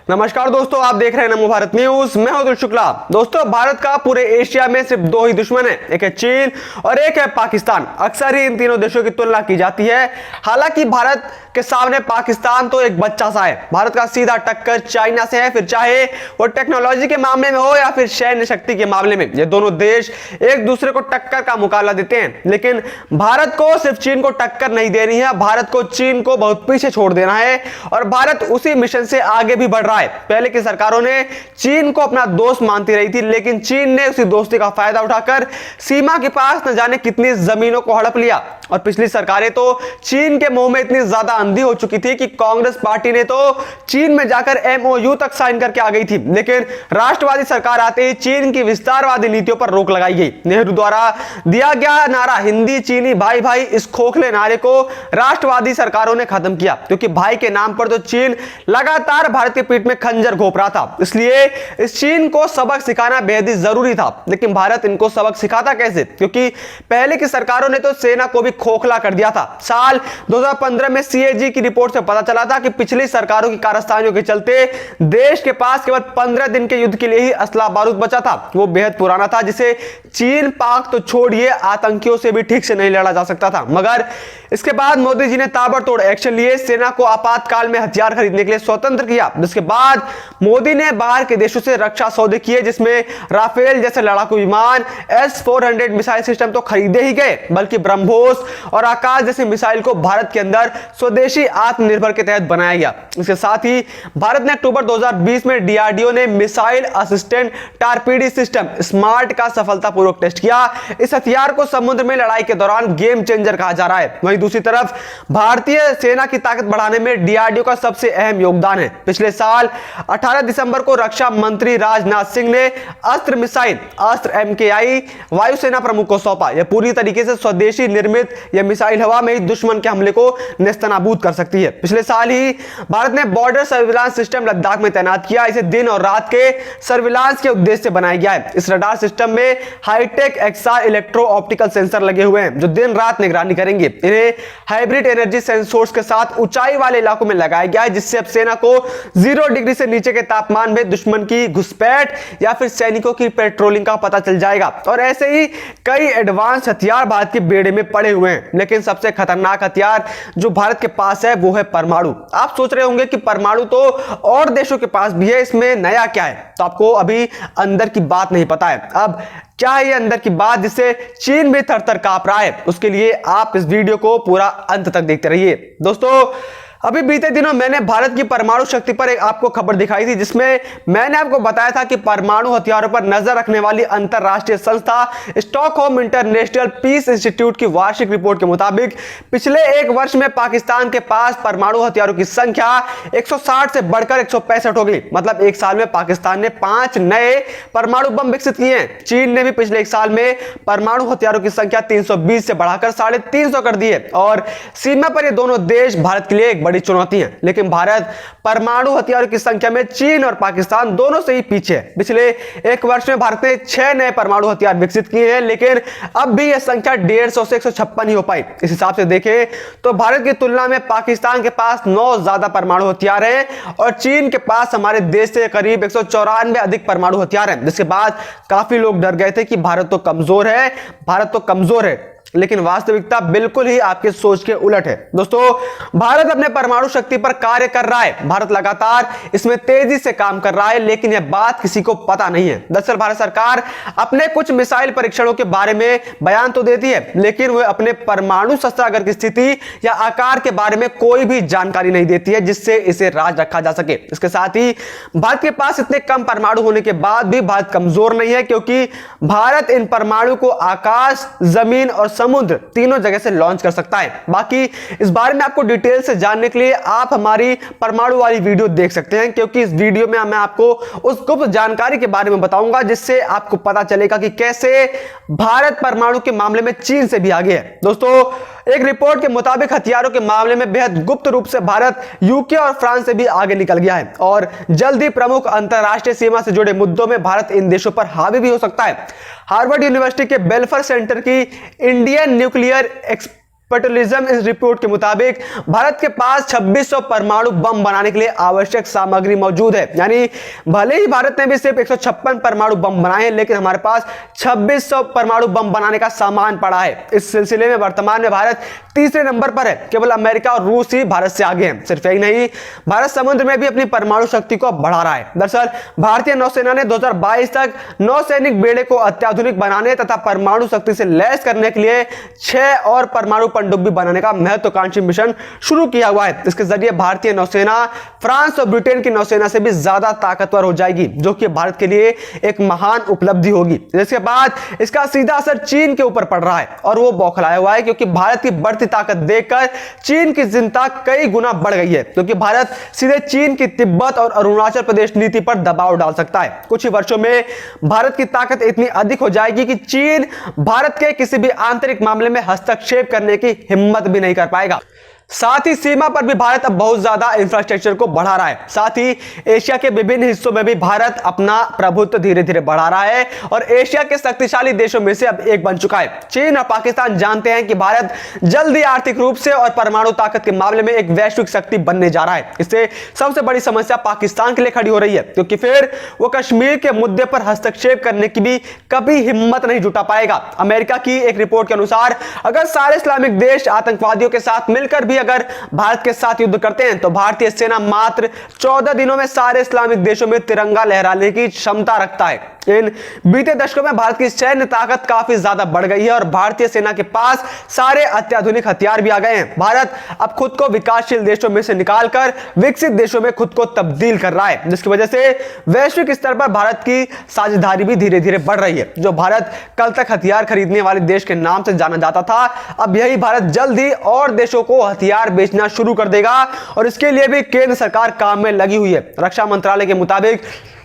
नमस्कार दोस्तों, आप देख रहे हैं नमो भारत न्यूज। मैं हूं अतुल शुक्ला। दोस्तों, भारत का पूरे एशिया में सिर्फ दो ही दुश्मन है, एक है चीन और एक है पाकिस्तान। अक्सर ही इन तीनों देशों की तुलना की जाती है। हालांकि भारत के सामने पाकिस्तान तो एक बच्चा सा है। भारत का सीधा टक्कर चाइना से है, फिर चाहे वो टेक्नोलॉजी के मामले में हो या फिर सैन्य शक्ति के मामले में। ये दोनों देश एक दूसरे को टक्कर का मुकाबला देते हैं, लेकिन भारत को सिर्फ चीन को टक्कर नहीं देनी है, भारत को चीन को बहुत पीछे छोड़ देना है और भारत उसी मिशन से आगे भी बढ़ रहा है। पहले की सरकारों ने चीन को अपना दोस्त मानती रही थी, लेकिन चीन ने उसी दोस्ती का फायदा उठाकर सीमा के पास न जाने कितनी जमीनों को हड़प लिया। और पिछली सरकारें तो चीन के मुंह में इतनी ज्यादा अंधी हो चुकी थी कि कांग्रेस पार्टी ने तो चीन में जाकर एमओयू तक साइन करके आ गई थी। लेकिन राष्ट्रवादी सरकार आते ही चीन की विस्तारवादी नीतियों पर रोक लगाई गई। नेहरू द्वारा दिया गया नारा हिंदी चीनी भाई भाई, इस खोखले नारे को राष्ट्रवादी सरकारों ने खत्म किया, क्योंकि भाई के नाम पर तो चीन लगातार भारत के पीठ में खंजर घोंप रहा था। इसलिए इस चीन को सबक सिखाना बेहद ही जरूरी था। लेकिन भारत इनको सबक सिखाता कैसे? क्योंकि पहले की सरकारों ने तो सेना को भी खोखला कर दिया था। साल 2015 में सीएजी की रिपोर्ट से पता चला था कि पिछली सरकारों की कारस्तानियों के चलते देश के पास केवल 15 दिन के युद्ध के लिए ही असला बारूद बचा था। वो बेहद पुराना था, जिसे चीन पाक तो छोड़िए आतंकियों से भी ठीक से नहीं लड़ा जा सकता था। मगर इसके बाद मोदी जी ने ताबड़तोड़ एक्शन लिए, सेना को आपातकाल में हथियार खरीदने के लिए स्वतंत्र किया। जिसके बाद मोदी ने बाहर के देशों से रक्षा सौदे किए, जिसमें राफेल जैसे लड़ाकू विमान, S-400 मिसाइल सिस्टम तो खरीदे ही गए, बल्कि ब्रह्मोस और आकाश जैसे मिसाइल को भारत के अंदर स्वदेशी आत्मनिर्भर के तहत बनाया गया। इसके साथ ही भारत ने अक्टूबर 2020 में डीआरडीओ ने मिसाइल असिस्टेंट टारपीडी सिस्टम स्मार्ट का सफलतापूर्वक टेस्ट किया। इस हथियार को समुद्र में लड़ाई के दौरान गेम चेंजर कहा जा रहा है। वहीं दूसरी तरफ भारतीय सेना की ताकत बढ़ाने में डीआरडीओ का सबसे अहम योगदान है। पिछले साल 18 दिसंबर को रक्षा मंत्री राजनाथ सिंह ने अस्त्र मिसाइल अस्त्र MKI वायुसेना प्रमुख को सौंपा। यह पूरी तरीके से स्वदेशी निर्मित यह मिसाइल हवा में ही दुश्मन के हमले को नेस्तनाबूद कर सकती है। पिछले साल ही भारत ने बॉर्डर सर्विलांस सिस्टम लद्दाख में तैनात किया। इसे दिन और रात के सर्विलांस के उद्देश्य से बनाया गया है। इस रडार सिस्टम में hi tech XR electro optical sensor लगे हुए हैं, जो दिन रात निगरानी करेंगे। इन्हें हाइब्रिड एनर्जी सेंसर्स के साथ ऊंचाई वाले इलाकों में लगाया गया है, जिससे अब सेना को 0 डिग्री से नीचे के तापमान में दुश्मन की घुसपैठ या फिर सैनिकों की पेट्रोलिंग का पता चल जाएगा। और ऐसे ही कई एडवांस हथियार भारत के बेड़े में पड़े हुए हैं। लेकिन सबसे खतरनाक हथियार जो भारत के पास है वो है परमाणु। आप सोच रहे होंगे कि परमाणु तो और देशों के पास भी है, इसमें नया क्या है? तो आपको अभी अंदर की बात नहीं पता है। अब क्या है ये अंदर की बात जिससे चीन भी थर-थर कांप रहा है? उसके लिए आप इस वीडियो को पूरा अंत तक देखते रहिए। दोस्तों, अभी बीते दिनों मैंने भारत की परमाणु शक्ति पर एक आपको खबर दिखाई थी, जिसमें मैंने आपको बताया था कि परमाणु हथियारों पर नजर रखने वाली अंतरराष्ट्रीय संस्था स्टॉकहोम इंटरनेशनल पीस इंस्टीट्यूट की वार्षिक रिपोर्ट के मुताबिक पिछले एक वर्ष में पाकिस्तान के पास परमाणु हथियारों की संख्या 160 से बढ़कर 165 हो गई। मतलब एक साल में पाकिस्तान ने 5 नए परमाणु बम विकसित किए हैं। चीन ने भी पिछले एक साल में परमाणु हथियारों की संख्या 320 से बढ़ाकर 350 कर दी है। और सीमा पर ये दोनों देश भारत के लिए एक बड़ी चुनौती है। लेकिन भारत परमाणु हथियारों की संख्या में चीन और पाकिस्तान दोनों से ही पीछे है। पिछले एक वर्ष में भारत ने 6 नए परमाणु हथियार विकसित किए हैं, लेकिन अब भी यह संख्या 150 से 156 ही हो पाई। इस हिसाब से देखें तो भारत की तुलना में पाकिस्तान के पास 9 ज्यादा परमाणु हथियार हैं और चीन के पास हमारे देश से करीब 194 अधिक परमाणु हथियार हैं। जिसके बाद काफी लोग डर गए थे कि भारत तो कमजोर है, लेकिन वास्तविकता बिल्कुल ही आपके सोच के उलट है। दोस्तों, भारत अपने परमाणु शक्ति पर कार्य कर रहा है। भारत लगातार इसमें तेजी से काम कर रहा है, लेकिन यह बात किसी को पता नहीं है। दरअसल भारत सरकार अपने कुछ मिसाइल परीक्षणों के बारे में बयान तो देती है, लेकिन वह अपने परमाणु शस्त्रागार की स्थिति या आकार के बारे में कोई भी जानकारी नहीं देती है, जिससे इसे राज रखा जा सके। इसके साथ ही भारत के पास इतने कम परमाणु होने के बाद भी भारत कमजोर नहीं है, क्योंकि भारत इन परमाणु को आकाश, जमीन और समुद्र तीनों जगह से लॉन्च कर सकता है। बाकी इस बारे में आपको डिटेल से जानने के लिए आप हमारी परमाणु वाली वीडियो देख सकते हैं, क्योंकि इस वीडियो में मैं आपको उस गुप्त जानकारी के बारे में बताऊंगा, जिससे आपको पता चलेगा कि कैसे भारत परमाणु के मामले में चीन से भी आगे है। दोस्तों, एक रिपोर्ट के मुताबिक हथियारों के मामले में बेहद गुप्त रूप से भारत यूके और फ्रांस से भी आगे निकल गया है और जल्द ही प्रमुख अंतरराष्ट्रीय सीमा से जुड़े मुद्दों में भारत इन देशों पर हावी भी हो सकता है। हार्वर्ड यूनिवर्सिटी के बेल्फर सेंटर की इंडियन न्यूक्लियर पेट्रोलिज्म इस रिपोर्ट के मुताबिक भारत के पास 2600 परमाणु बम बनाने के लिए आवश्यक सामग्री मौजूद है। यानी भले ही भारत ने भी सिर्फ 156 परमाणु बम बनाए हैं, लेकिन हमारे पास 2600 परमाणु बम बनाने का सामान पड़ा है। इस सिलसिले में वर्तमान में भारत तीसरे नंबर पर है। केवल अमेरिका और रूस ही भारत से आगे हैं। सिर्फ यही नहीं, भारत समुद्र में भी अपनी परमाणु शक्ति को बढ़ा रहा है। दरअसल भारतीय नौसेना ने 2022 तक नौसैनिक बेड़े को अत्याधुनिक बनाने तथा परमाणु शक्ति से लैस करने के लिए 6 और परमाणु पनडुब्बी बनाने का महत्वाकांक्षी मिशन शुरू किया हुआ है। इसके जरिए भारतीय नौसेना फ्रांस और ब्रिटेन की नौसेना से भी ज्यादा ताकतवर हो जाएगी, जो कि भारत के लिए एक महान उपलब्धि होगी। इसके बाद इसका सीधा असर चीन के ऊपर पड़ रहा है और वो बौखलाया हुआ है, क्योंकि भारत की बढ़ती ताकत देखकर चीन की चिंता कई गुना बढ़ गई है, क्योंकि भारत सीधे चीन की तिब्बत और अरुणाचल प्रदेश नीति पर दबाव डाल सकता है। कुछ ही वर्षों में भारत की ताकत इतनी अधिक हो जाएगी कि चीन भारत के किसी भी आंतरिक मामले में हस्तक्षेप करने की हिम्मत भी नहीं कर पाएगा। साथ ही सीमा पर भी भारत अब बहुत ज्यादा इंफ्रास्ट्रक्चर को बढ़ा रहा है। साथ ही एशिया के विभिन्न हिस्सों में भी भारत अपना प्रभुत्व धीरे धीरे बढ़ा रहा है और एशिया के शक्तिशाली देशों में से अब एक बन चुका है। चीन और पाकिस्तान जानते हैं कि भारत जल्दी आर्थिक रूप से और परमाणु ताकत के मामले में एक वैश्विक शक्ति बनने जा रहा है। इससे सबसे बड़ी समस्या पाकिस्तान के लिए खड़ी हो रही है, क्योंकि फिर वो कश्मीर के मुद्दे पर हस्तक्षेप करने की भी कभी हिम्मत नहीं जुटा पाएगा। अमेरिका की एक रिपोर्ट के अनुसार अगर सारे इस्लामिक देश आतंकवादियों के साथ मिलकर भी अगर भारत के साथ युद्ध करते हैं तो भारतीय सेना मात्र 14 दिनों में सारे इस्लामिक देशों में तिरंगा लहराने की क्षमता रखता है। इन बीते दशकों में भारत की सैन्य ताकत काफी ज्यादा बढ़ गई है और भारतीय सेना के पास सारे अत्याधुनिक हथियार भी आ गए हैं। भारत अब खुद को विकासशील देशों में से निकालकर विकसित देशों में खुद को तब्दील कर रहा है, जिसकी वजह से वैश्विक स्तर पर भारत की साझेदारी भी धीरे धीरे बढ़ रही है। जो भारत कल तक हथियार खरीदने वाले देश के नाम से जाना जाता था, अब यही भारत जल्द ही और देशों को हथियार बेचना शुरू कर देगा और इसके लिए भी केंद्र सरकार काम में लगी हुई है। रक्षा मंत्रालय के मुताबिक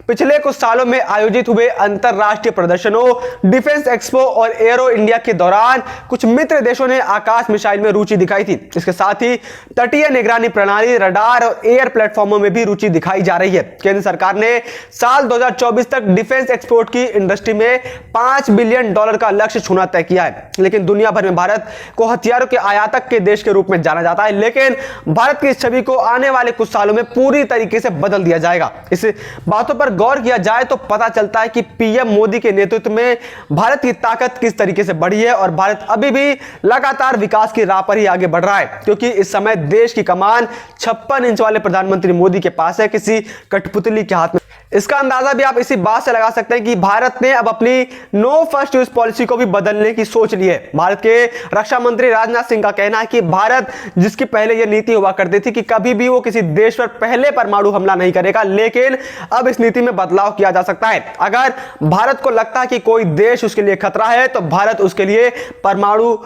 पिछले कुछ सालों में आयोजित हुए अंतरराष्ट्रीय प्रदर्शनों, डिफेंस एक्सपो और एरो इंडिया के दौरान कुछ मित्र देशों ने आकाश मिसाइल में रुचि दिखाई थी। इसके साथ ही तटीय निगरानी प्रणाली, रडार और एयर प्लेटफॉर्मों में भी रुचि दिखाई जा रही है। केंद्र सरकार ने साल 2024 तक डिफेंस एक्सपोर्ट की इंडस्ट्री में $5 बिलियन का लक्ष्य छूना तय किया है। लेकिन दुनिया भर में भारत को हथियारों के आयातक के देश के रूप में जाना जाता है, लेकिन भारत की इस छवि को आने वाले कुछ सालों में पूरी तरीके से बदल दिया जाएगा। इस बातों पर गौर किया जाए तो पता चलता है कि पीएम मोदी के नेतृत्व में भारत की ताकत किस तरीके से बढ़ी है और भारत अभी भी लगातार विकास की राह पर ही आगे बढ़ रहा है, क्योंकि इस समय देश की कमान 56 इंच वाले प्रधानमंत्री मोदी के पास है, किसी कठपुतली के हाथ में। इसका अंदाजा भी आप इसी बात से लगा सकते हैं कि भारत ने अब अपनी नो फर्स्ट यूज पॉलिसी को भी बदलने की सोच ली है। भारत के रक्षा मंत्री राजनाथ सिंह का कहना है कि भारत, जिसकी पहले यह नीति हुआ करती थी कि कभी भी वो किसी देश पर पहले परमाणु हमला नहीं करेगा, लेकिन अब इस नीति में बदलाव किया जा सकता है। अगर भारत को लगता है कि कोई देश उसके लिए खतरा है तो भारत उसके लिए परमाणु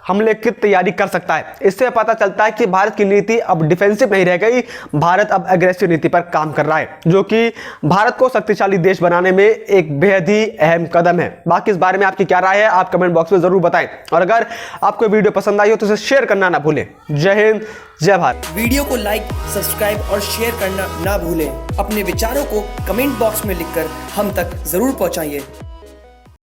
हमले की तैयारी कर सकता है। इससे पता चलता है कि भारत की नीति अब डिफेंसिव नहीं रह गई, भारत अब एग्रेसिव नीति पर काम कर रहा है, जो कि भारत को शक्तिशाली देश बनाने में एक बेहद ही अहम कदम है। बाकी इस बारे में आपकी क्या राय है, आप कमेंट बॉक्स में जरूर बताएं और अगर आपको वीडियो पसंद आई हो तो इसे शेयर करना ना भूलें। जय हिंद, जय भारत। वीडियो को लाइक, सब्सक्राइब और शेयर करना ना भूलें। अपने विचारों को कमेंट बॉक्स में लिखकर हम तक जरूर पहुंचाइए।